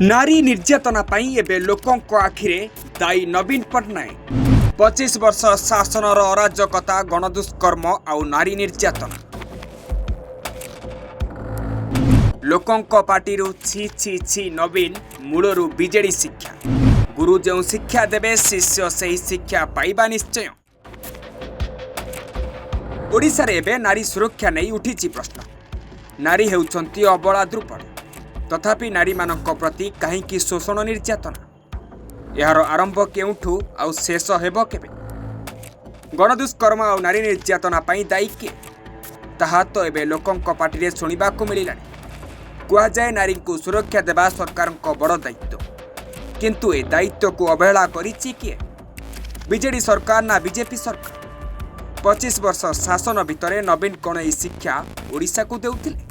नारी निर्यातना पाई एबे लोकंक आखिरे दायी नवीन पट्टनायक 25 वर्ष शासनर अराजकता गणदुष्कर्म आउ नारी निर्यातना लोकंक पार्टीरू छी छी छी नवीन मूलरू बीजेडी शिक्षा गुरु जो शिक्षा देवे शिष्य से शिक्षा पाइबा निश्चय। ओडिशा रे एबे नारी सुरक्षा नहीं उठी प्रश्न। नारी हेउछंती अबला द्रुपद तथापि नारी मानक प्रति कहीं शोषण निर्यातना यार आरंभ केउठू आउ शेष हेब केबे? गणदुष्कर्म आउ नारी निर्यातना पाई दायी किए ताहा तो एबे लोकंक पार्टी शुणा मिलानी। कुआजाए नारी को सुरक्षा देवा सरकार बड़ दायित्व, किंतु ए दायित्व को अवहेला करिछि किए? बीजेडी सरकार ना बीजेपी सरकार? 25 वर्ष शासन भितर नवीन कौन शिक्षा ओडिशा को देउथिले?